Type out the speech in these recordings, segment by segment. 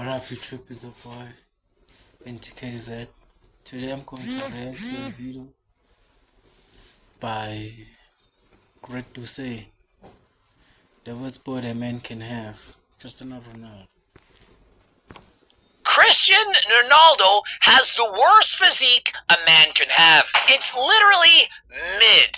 What up, YouTube? Is a boy N.T.K.Z. Today I'm going to react to a video by Great to Say, the worst body a man can have, Cristiano Ronaldo. Cristiano Ronaldo has the worst physique a man can have. It's literally mid.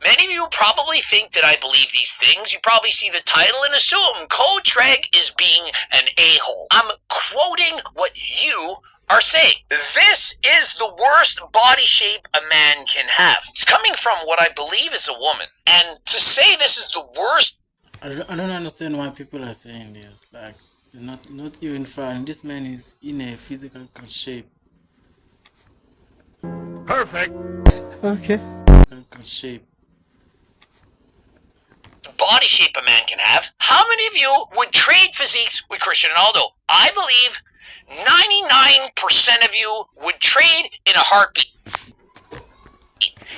Many of you probably think that I believe these things. You probably see the title and assume Coach Greg is being an a-hole. I'm quoting what you are saying. This is the worst body shape a man can have. It's coming from what I believe is a woman. And to say this is the worst... I don't understand why people are saying this. Like, it's not even fun. This man is in a physical good shape. Perfect. Okay. Good shape. Body shape a man can have. How many of you would trade physiques with Cristiano Ronaldo? I believe 99% of you would trade in a heartbeat.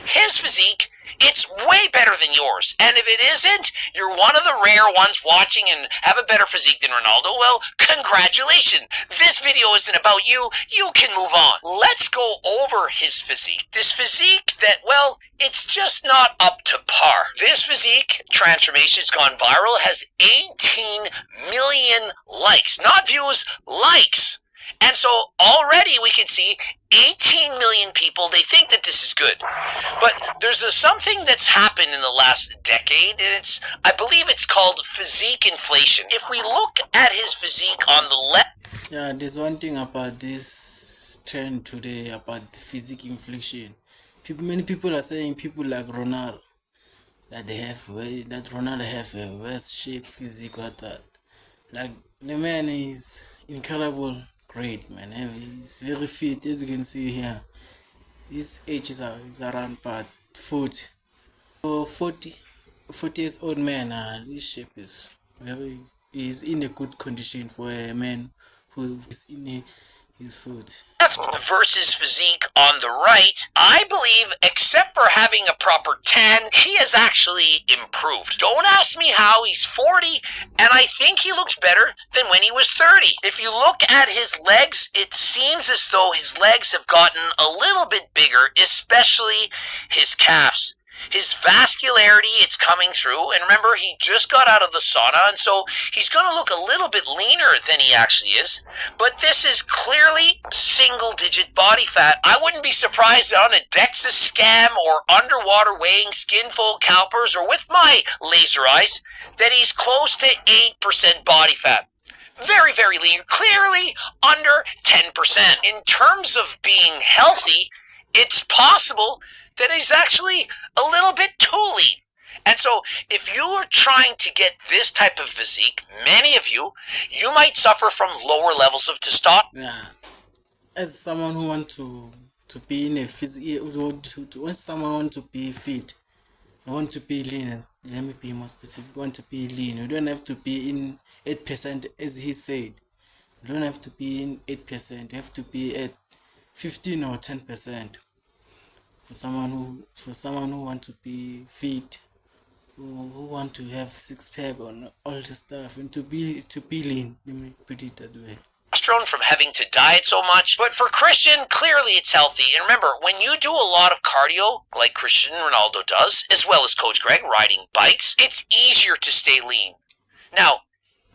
His physique, it's way better than yours. And if it isn't, you're one of the rare ones watching and have a better physique than Ronaldo. Well, congratulations. This video isn't about you. You can move on. Let's go over his physique. This physique that, well, it's just not up to par. This physique transformation's gone viral, has 18 million likes. Not views, likes. And so already we can see 18 million people, they think that this is good. But there's something that's happened in the last decade, and I believe it's called physique inflation. If we look at his physique on the left... Yeah, there's one thing about this trend today, about the physique inflation. Many people are saying people like Ronaldo, that Ronaldo have a worse shape physique or that. Like, the man is incredible. Great, man. He's very fit, as you can see here. His age is around about 40. So 40 years old man, his shape is is in a good condition for a man who is in his foot. Versus physique on the right, I believe, except for having a proper tan, he has actually improved. Don't ask me how. He's 40, and I think he looks better than when he was 30. If you look at his legs, it seems as though his legs have gotten a little bit bigger, especially his calves. His vascularity, it's coming through, and remember, he just got out of the sauna, and so he's going to look a little bit leaner than he actually is, but this is clearly single-digit body fat. I wouldn't be surprised on a DEXA scam or underwater weighing, skin-fold calipers, or with my laser eyes, that he's close to 8% body fat. Very, very lean, clearly under 10%. In terms of being healthy, it's possible that he's actually a little bit too lean. And so if you are trying to get this type of physique, many of you might suffer from lower levels of testosterone. Yeah. As someone who wants to be in a physique, someone want to be fit, you want to be lean. Let me be more specific. You want to be lean. You don't have to be in 8%, as he said. You don't have to be in 8%. You have to be at 15 or 10%. For someone who want to be fit, who want to have six-pack and all this stuff, and to be lean. Let me put it that way. From having to diet so much, but for Christian, clearly it's healthy. And remember, when you do a lot of cardio, like Cristiano Ronaldo does, as well as Coach Greg riding bikes, it's easier to stay lean. Now,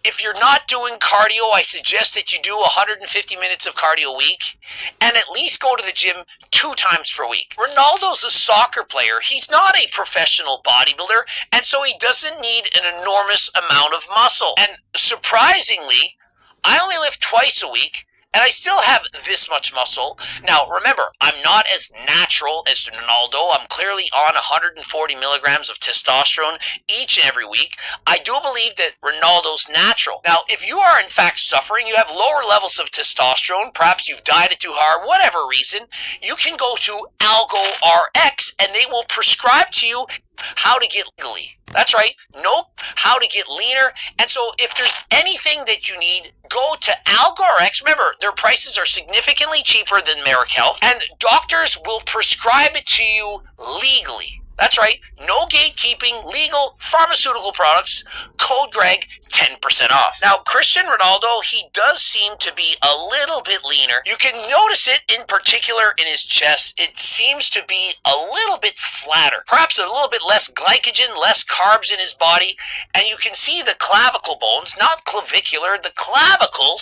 if you're not doing cardio, I suggest that you do 150 minutes of cardio a week and at least go to the gym 2 times per week. Ronaldo's a soccer player. He's not a professional bodybuilder, and so he doesn't need an enormous amount of muscle. And surprisingly, I only lift twice a week, and I still have this much muscle. Now, remember, I'm not as natural as Ronaldo. I'm clearly on 140 milligrams of testosterone each and every week. I do believe that Ronaldo's natural. Now, if you are in fact suffering, you have lower levels of testosterone, perhaps you've dieted too hard, whatever reason, you can go to Algo RX, and they will prescribe to you how to get legally. That's right. Nope. How to get leaner. And so if there's anything that you need, go to AlgoRx. Remember, their prices are significantly cheaper than Merrick Health, and doctors will prescribe it to you legally. That's right, no gatekeeping, legal pharmaceutical products. Code Greg, 10% off. Now, Cristiano Ronaldo, he does seem to be a little bit leaner. You can notice it in particular in his chest. It seems to be a little bit flatter. Perhaps a little bit less glycogen, less carbs in his body. And you can see the clavicle bones, not clavicular, the clavicle.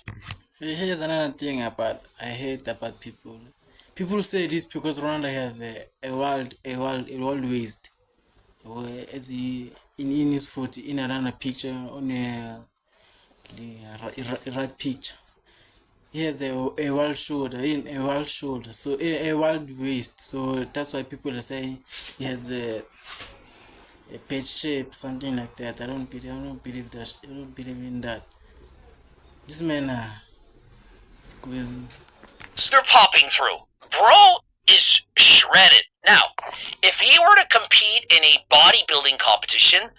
Here's another thing about I hate about people. People say this because Ronaldo have a world waist. As he in his foot in another picture on the right picture. He has a wide shoulder, so a wide waist. So that's why people are saying he has a page shape, something like that. I don't believe that. I don't believe in that. This man squeezing. They're popping through. Bro is shredded. Now, if he were to compete in a bodybuilding competition,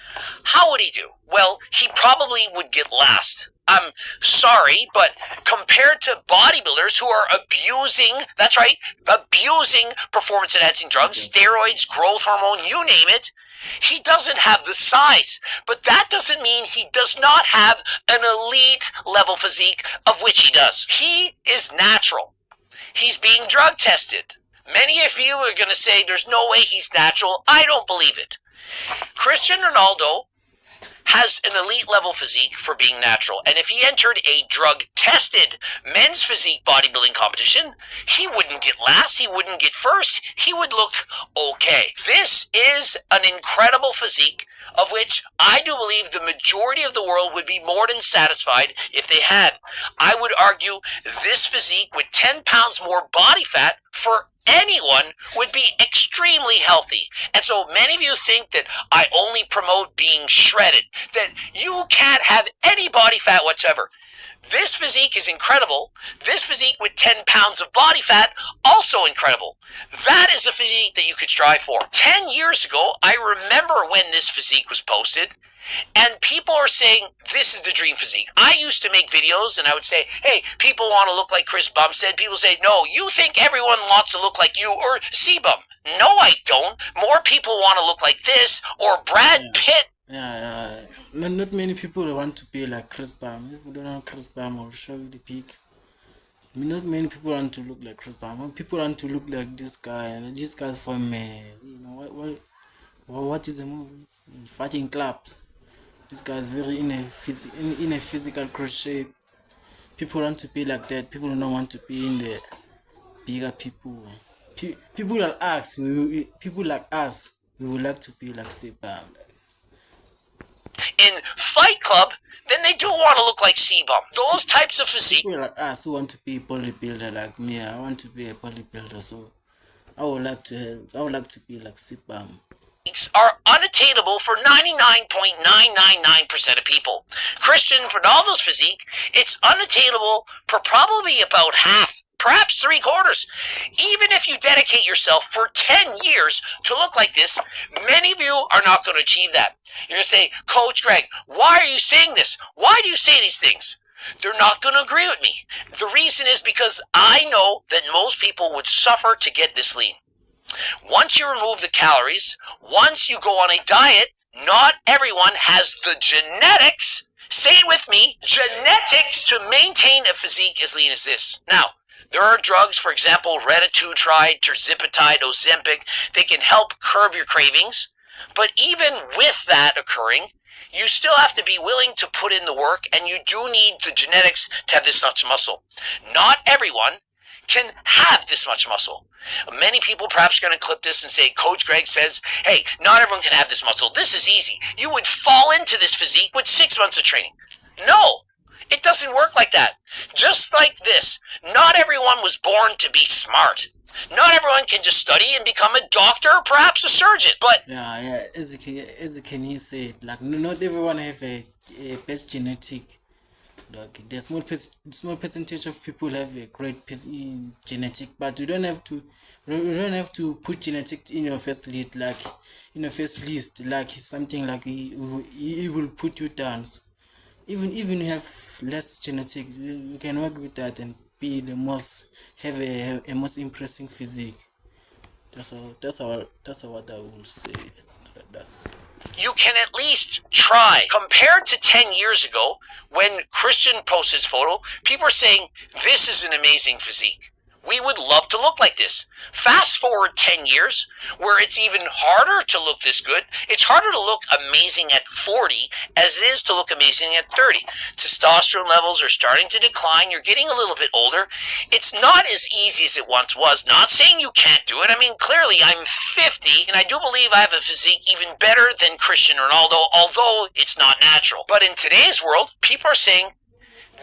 how would he do? Well, he probably would get last. I'm sorry, but compared to bodybuilders who are abusing, that's right, abusing performance enhancing drugs, steroids, growth hormone, you name it, he doesn't have the size. But that doesn't mean he does not have an elite level physique, of which he does. He is natural. He's being drug tested. Many of you are going to say there's no way he's natural. I don't believe it. Cristiano Ronaldo has an elite level physique for being natural. And if he entered a drug tested men's physique bodybuilding competition, he wouldn't get last, he wouldn't get first, he would look okay. This is an incredible physique of which I do believe the majority of the world would be more than satisfied if they had. I would argue this physique with 10 pounds more body fat for anyone would be extremely healthy. And so many of you think that I only promote being shredded, that you can't have any body fat whatsoever. This physique is incredible. This physique with 10 pounds of body fat, also incredible. That is a physique that you could strive for. 10 years ago, I remember when this physique was posted, and people are saying, this is the dream physique. I used to make videos and I would say, hey, people want to look like Chris Bumstead. People say, no, you think everyone wants to look like you or C-Bum. No, I don't. More people want to look like this or Brad Pitt. Not many people want to be like Chris Bum. If you don't know Chris Bum, I'll show you the pic. Not many people want to look like Chris Bum. People want to look like this guy. And this guy's from, what is the movie? Fighting Clubs. This guy is very in a physical cross shape. People want to be like that. People don't want to be in the bigger people. People like us, we would like to be like C-Bum. In Fight Club, then they do want to look like C-Bum. Those types of physique. People like us who want to be a bodybuilder like me. I want to be a bodybuilder, so I would like to be like C-Bum. Are unattainable for 99.999% of people. Cristiano Ronaldo's physique, it's unattainable for probably about half, perhaps 3/4. Even if you dedicate yourself for 10 years to look like this, many of you are not going to achieve that. You're going to say, Coach Greg, why are you saying this? Why do you say these things? They're not going to agree with me. The reason is because I know that most people would suffer to get this lean. Once you remove the calories, once you go on a diet, not everyone has the genetics, say it with me, genetics to maintain a physique as lean as this. Now, there are drugs, for example, retatrutide, terzipatide, Ozempic, they can help curb your cravings, but even with that occurring, you still have to be willing to put in the work, and you do need the genetics to have this much muscle. Not everyone can have this much muscle. Many people perhaps are going to clip this and say, Coach Greg says, hey, not everyone can have this muscle. This is easy. You would fall into this physique with 6 months of training. No, it doesn't work like that. Just like this, not everyone was born to be smart. Not everyone can just study and become a doctor or perhaps a surgeon. But as can you say, like not everyone have a best genetic. Like the small percentage of people have a great genetic, but you don't have to put genetics in your first list, like it's something like he will put you down. So even you have less genetics, you can work with that and be have a most impressive physique. That's what I will say. That's You can at least try. Compared to 10 years ago, when Christian posted his photo, people are saying, this is an amazing physique. We would love to look like this. Fast forward 10 years, where it's even harder to look this good. It's harder to look amazing at 40 as it is to look amazing at 30. Testosterone levels are starting to decline. You're getting a little bit older. It's not as easy as it once was. Not saying you can't do it. I mean, clearly I'm 50, and I do believe I have a physique even better than Cristiano Ronaldo, although it's not natural. But in today's world, people are saying,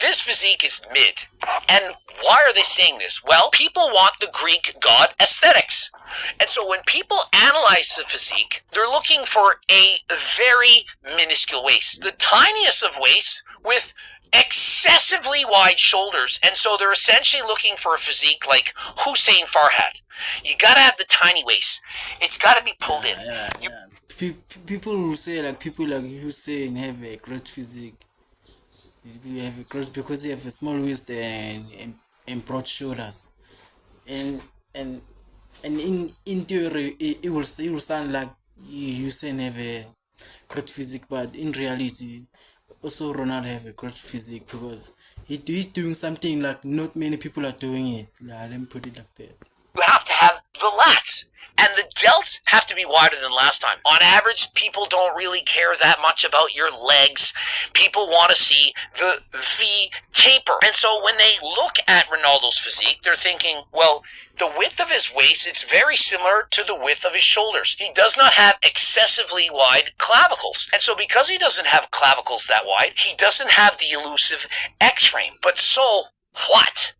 this physique is mid. And why are they saying this? Well, people want the Greek god aesthetics. And so when people analyze the physique, they're looking for a very minuscule waist. The tiniest of waists with excessively wide shoulders. And so they're essentially looking for a physique like Hussein Farhat. You gotta have the tiny waist. It's gotta be pulled in. People will say like people like Hussein have a great physique. You have a cross because you have a small waist and broad shoulders, and and in theory it will sound like you say have a great physique, but in reality also Ronaldo have a great physique because he's doing something like not many people are doing it. Let me put it like that. You have to have the lats. And the delts have to be wider than last time. On average, people don't really care that much about your legs. People want to see the V taper. And so when they look at Ronaldo's physique, they're thinking, well, the width of his waist, it's very similar to the width of his shoulders. He does not have excessively wide clavicles. And so because he doesn't have clavicles that wide, he doesn't have the elusive X-frame. But so what?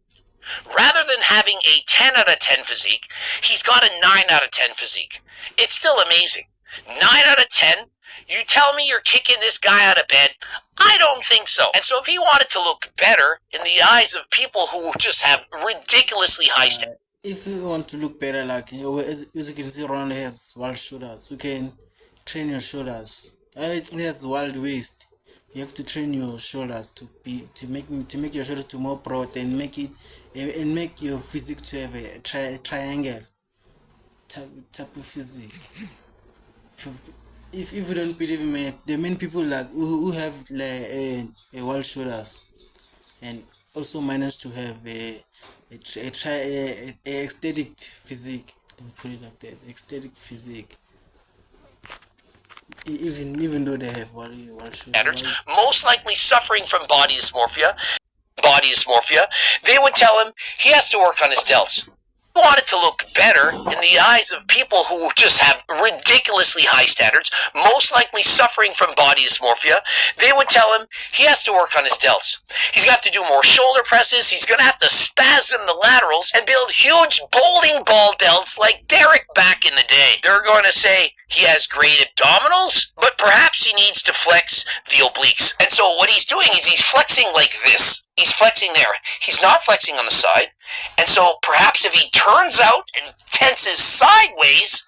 Rather than having a 10 out of 10 physique, he's got a 9 out of 10 physique. It's still amazing. 9 out of 10? You tell me you're kicking this guy out of bed? I don't think so. And so if he wanted to look better in the eyes of people who just have ridiculously high standards. If you want to look better, like as you can see, Ronaldo has wide shoulders. You can train your shoulders. It has wide waist. You have to train your shoulders to make your shoulders to more broad and make your physique to have a triangle type of physique. If you don't believe me, the many people like who have like a wide shoulders and also manage to have a aesthetic physique. Let me put it like that, aesthetic physique. Even though they have wide shoulders, most likely suffering from body dysmorphia, they would tell him he has to work on his delts. He wanted to look better in the eyes of people who just have ridiculously high standards, most likely suffering from body dysmorphia. They would tell him he has to work on his delts. He's going to have to do more shoulder presses. He's going to have to spasm the laterals and build huge bowling ball delts like Derek back in the day. They're going to say he has great abdominals, but perhaps he needs to flex the obliques. And so what he's doing is he's flexing like this. He's flexing there. He's not flexing on the side. And so perhaps if he turns out and tenses sideways,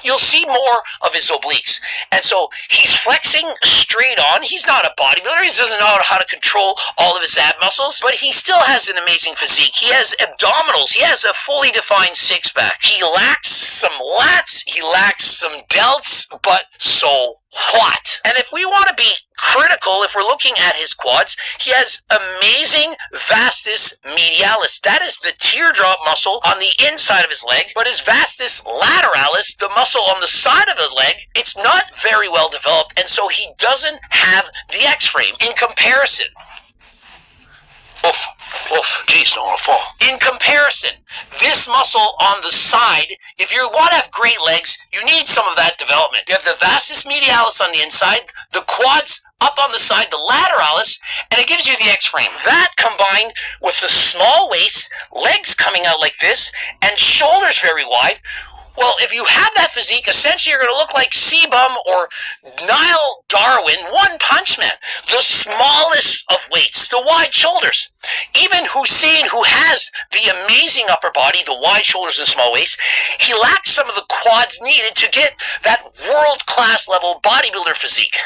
you'll see more of his obliques. And so he's flexing straight on. He's not a bodybuilder. He doesn't know how to control all of his ab muscles, but he still has an amazing physique. He has abdominals. He has a fully defined six-pack. He lacks some lats. He lacks some delts, but so what? And if we want to be critical, if we're looking at his quads, he has amazing vastus medialis. That is the teardrop muscle on the inside of his leg, but his vastus lateralis, the muscle on the side of the leg, it's not very well developed, and so he doesn't have the X-frame. In comparison, geez, don't want to fall. In comparison, this muscle on the side, if you want to have great legs, you need some of that development. You have the vastus medialis on the inside, the quads up on the side, the lateralis, and it gives you the X-frame. That combined with the small waist, legs coming out like this, and shoulders very wide. Well, if you have that physique, essentially you're going to look like Sebum or Niall Darwin, One Punch Man. The smallest of weights, the wide shoulders. Even Hussein, who has the amazing upper body, the wide shoulders and small waist, he lacks some of the quads needed to get that world-class level bodybuilder physique.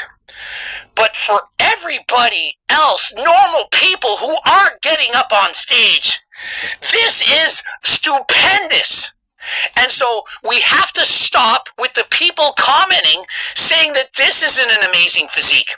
But for everybody else, normal people who aren't getting up on stage, this is stupendous. And so we have to stop with the people commenting saying that this isn't an amazing physique.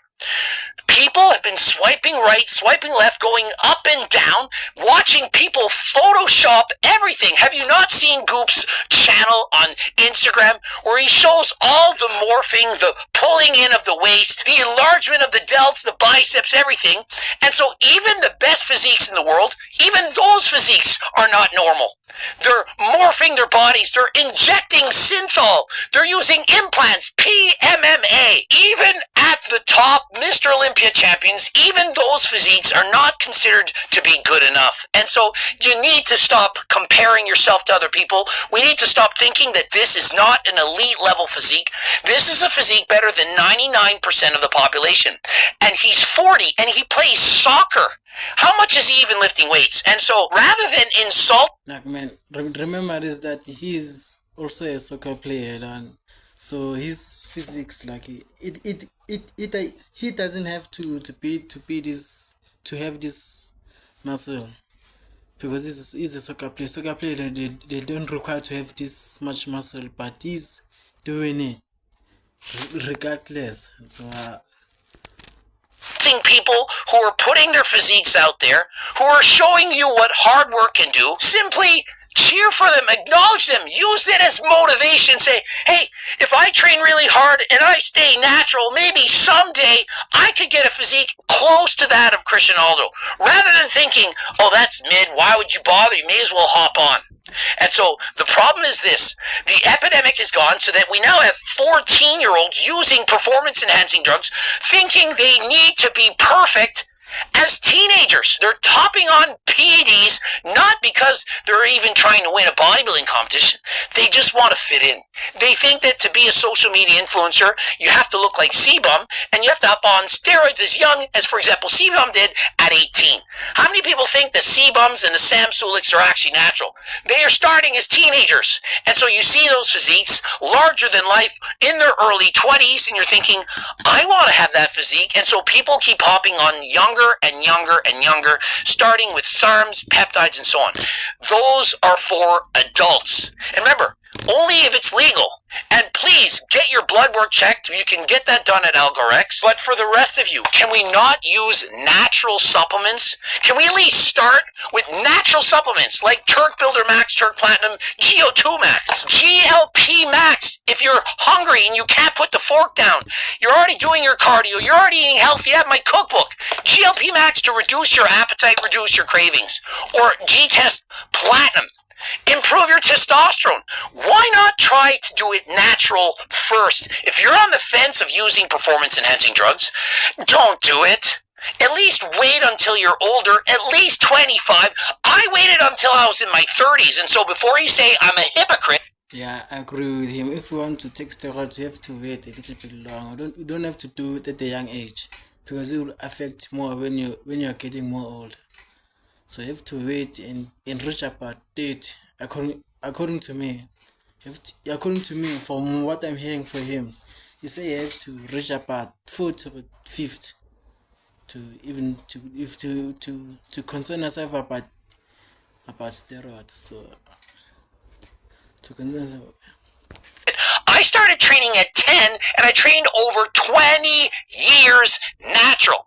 People have been swiping right, swiping left, going up and down, watching people Photoshop everything. Have you not seen Goop's channel on Instagram where he shows all the morphing, the pulling in of the waist, the enlargement of the delts, the biceps, everything? And so even the best physiques in the world, even those physiques are not normal. They're morphing their bodies. They're injecting synthol. They're using implants, PMMA. Even at the top Mr. Olympia champions, even those physiques are not considered to be good enough. And so you need to stop comparing yourself to other people. We need to stop thinking that this is not an elite level physique. This is a physique better than 99% of the population. And he's 40 and he plays soccer. How much is he even lifting weights? And so rather than insult... Like, man, remember this, that he's also a soccer player, and so his physics, like, he doesn't have to be this, to have this muscle, because he's a soccer player. Soccer player, they don't require to have this much muscle, but he's doing it regardless. So people who are putting their physiques out there, who are showing you what hard work can do, simply cheer for them, acknowledge them, use it as motivation. Say, hey, if I train really hard and I stay natural, maybe someday I could get a physique close to that of Cristiano Ronaldo. Rather than thinking, oh, that's mid, why would you bother? You may as well hop on. And so the problem is this: the epidemic is gone, so that we now have 14-year-olds using performance-enhancing drugs, thinking they need to be perfect as teenagers. They're topping on PEDs, not because they're even trying to win a bodybuilding competition. They just want to fit in. They think that to be a social media influencer, you have to look like C-Bum, and you have to hop on steroids as young as, for example, C-Bum did at 18. How many people think the C-Bums and the Sam Suliks are actually natural? They are starting as teenagers. And so you see those physiques, larger than life, in their early 20s, and you're thinking, I want to have that physique. And so people keep hopping on younger and younger and younger, starting with SARMs, peptides, and so on. Those are for adults. And remember, only if it's legal. And please get your blood work checked. You can get that done at Algorex. But for the rest of you, can we not use natural supplements? Can we at least start with natural supplements like Turk Builder Max, Turk Platinum, GO2 Max, GLP Max? If you're hungry and you can't put the fork down, you're already doing your cardio, you're already eating healthy, you have my cookbook. GLP Max to reduce your appetite, reduce your cravings. Or G-Test Platinum. Improve your testosterone. Why not try to do it natural first? If you're on the fence of using performance-enhancing drugs, don't do it. At least wait until you're older, at least 25. I waited until I was in my 30s, and so before you say I'm a hypocrite... Yeah, I agree with him. If you want to take steroids, you have to wait a little bit long. You don't have to do it at a young age, because it will affect more when you're getting more older. So you have to wait and reach about 30, according to me. According to me, from what I'm hearing from him, he said you have to reach about 40 or 50 to concern yourself about steroids. So to concern yourself. I started training at 10 and I trained over 20 years natural.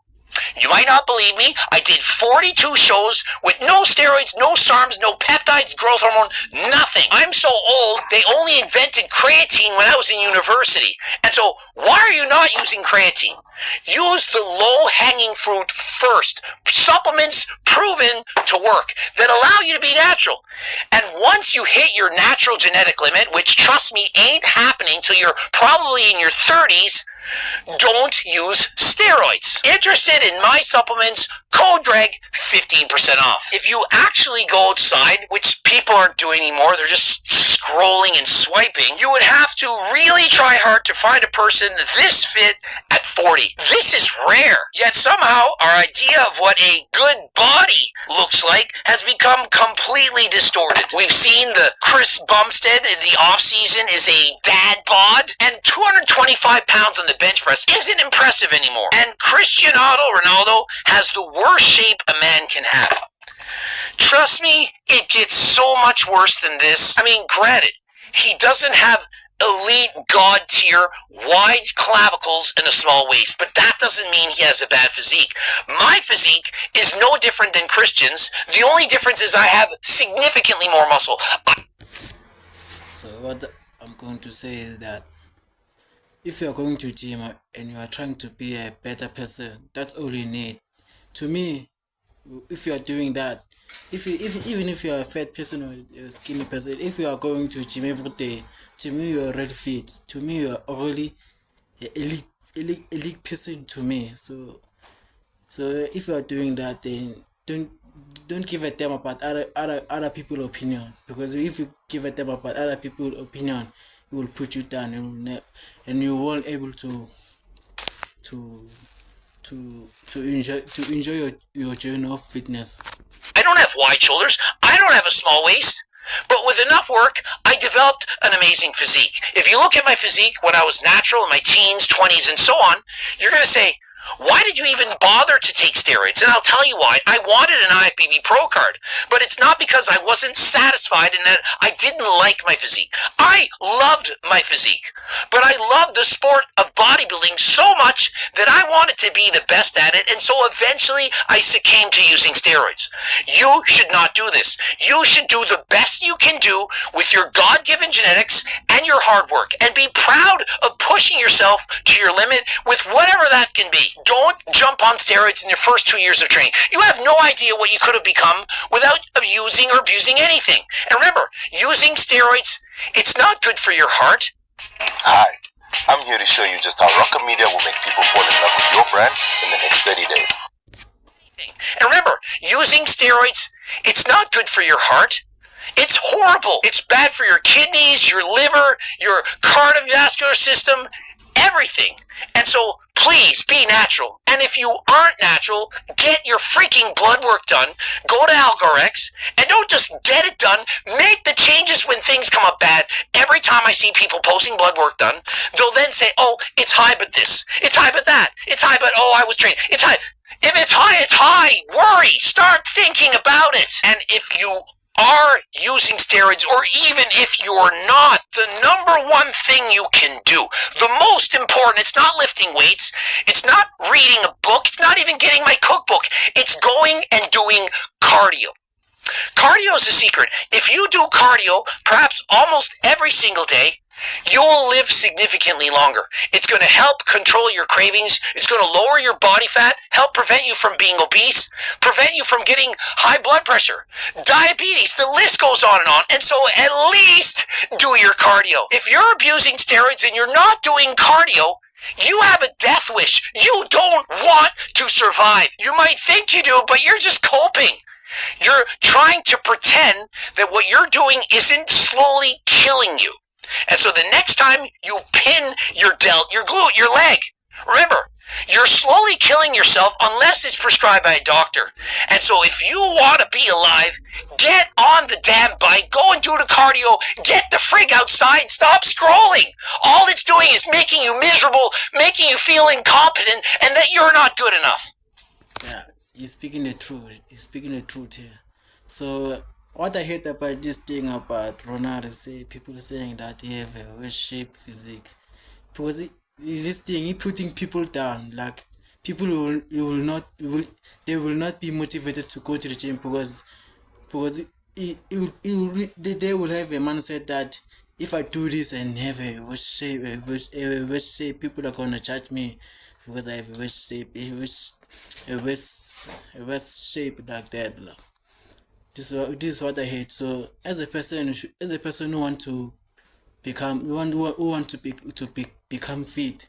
You might not believe me. I did 42 shows with no steroids, no SARMs, no peptides, growth hormone, nothing. I'm so old, they only invented creatine when I was in university. And so, why are you not using creatine? Use the low-hanging fruit first. Supplements proven to work that allow you to be natural. And once you hit your natural genetic limit, which, trust me, ain't happening till you're probably in your 30s, don't use steroids. Interested in my supplements? Code Greg, 15% off. If you actually go outside, which people aren't doing anymore, they're just scrolling and swiping, you would have to really try hard to find a person this fit at 40. This is rare. Yet somehow our idea of what a good body looks like has become completely distorted. We've seen the Chris Bumstead in the off-season is a dad bod, and 225 pounds on the bench press isn't impressive anymore. And Cristiano Ronaldo has the worst shape a man can have. Trust me, it gets so much worse than this. I mean, granted, he doesn't have elite god tier wide clavicles and a small waist, but that doesn't mean he has a bad physique. My physique is no different than Christian's. The only difference is I have significantly more muscle. So what I'm going to say is that if you are going to gym and you are trying to be a better person, that's all you need. To me, if you are doing that, even if you are a fat person or a skinny person, if you are going to gym every day, to me you are already fit. To me you are already an elite person to me. So if you are doing that, then don't give a damn about other people's opinion, because if you give a damn about other people's opinion, it will put you down, and you won't able to enjoy your journey of fitness. I don't have wide shoulders. I don't have a small waist. But with enough work, I developed an amazing physique. If you look at my physique when I was natural in my teens, 20s, and so on, you're going to say, why did you even bother to take steroids? And I'll tell you why. I wanted an IFBB Pro card, but it's not because I wasn't satisfied and that I didn't like my physique. I loved my physique, but I loved the sport of bodybuilding so much that I wanted to be the best at it, and so eventually I succumbed to using steroids. You should not do this. You should do the best you can do with your God-given genetics and your hard work, and be proud of pushing yourself to your limit with whatever that can be. Don't jump on steroids in your first 2 years of training. You have no idea what you could have become without using or abusing anything. And remember, using steroids, it's not good for your heart. Hi, I'm here to show you just how Rocket Media will make people fall in love with your brand in the next 30 days. And remember, using steroids, it's not good for your heart. It's horrible. It's bad for your kidneys, your liver, your cardiovascular system, everything. And so, please be natural. And if you aren't natural, get your freaking blood work done. Go to Algorex, and don't just get it done. Make the changes when things come up bad. Every time I see people posting blood work done, they'll then say, oh, it's high but this. It's high but that. It's high but, oh, I was trained. It's high. If it's high, it's high. Worry. Start thinking about it. And if you are using steroids, or even if you're not, the number one thing you can do, the most important, it's not lifting weights, it's not reading a book, it's not even getting my cookbook, it's going and doing cardio. Cardio is a secret. If you do cardio, perhaps almost every single day, you will live significantly longer. It's going to help control your cravings. It's going to lower your body fat, help prevent you from being obese, prevent you from getting high blood pressure, diabetes, the list goes on. And so at least do your cardio. If you're abusing steroids and you're not doing cardio, you have a death wish. You don't want to survive. You might think you do, but you're just coping. You're trying to pretend that what you're doing isn't slowly killing you. And so the next time you pin your delt, your glute, your leg, remember, you're slowly killing yourself unless it's prescribed by a doctor. And so if you want to be alive, get on the damn bike, go and do the cardio, get the frig outside, stop scrolling. All it's doing is making you miserable, making you feel incompetent, and that you're not good enough. Yeah, he's speaking the truth. He's speaking the truth here. So what I hate about this thing about Ronaldo, say people are saying that he have a well-shaped physique, because this thing he putting people down. Like people they will not be motivated to go to the gym because they will have a mindset that if I do this and have a waist shape, people are gonna judge me because I have a waist shape, a waist shape like that. Like. This is what I hate. So as a person who want to become, become fit,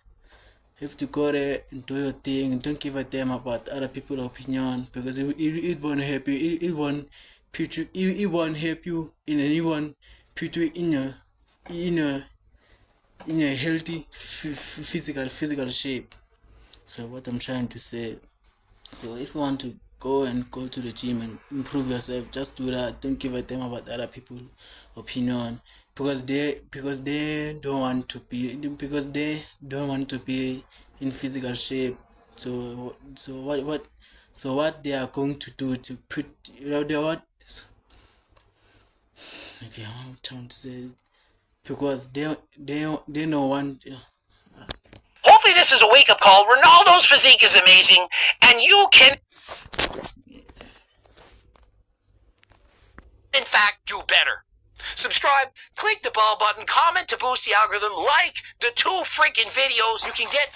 you have to go there and do your thing. Don't give a damn about other people's opinion, because it won't help you. It won't put you. It won't help you in anyone. Put you in a healthy physical shape. So what I'm trying to say. So if you want to go to the gym and improve yourself, just do that. Don't give a damn about other people's opinion, because they don't want to be in physical shape. So what they are going to do to put Okay, I'm trying to say because they know one. Hopefully this is a wake-up call. Ronaldo's physique is amazing, and you can, in fact, do better. Subscribe, click the bell button, comment to boost the algorithm, like the 2 freaking videos. You can get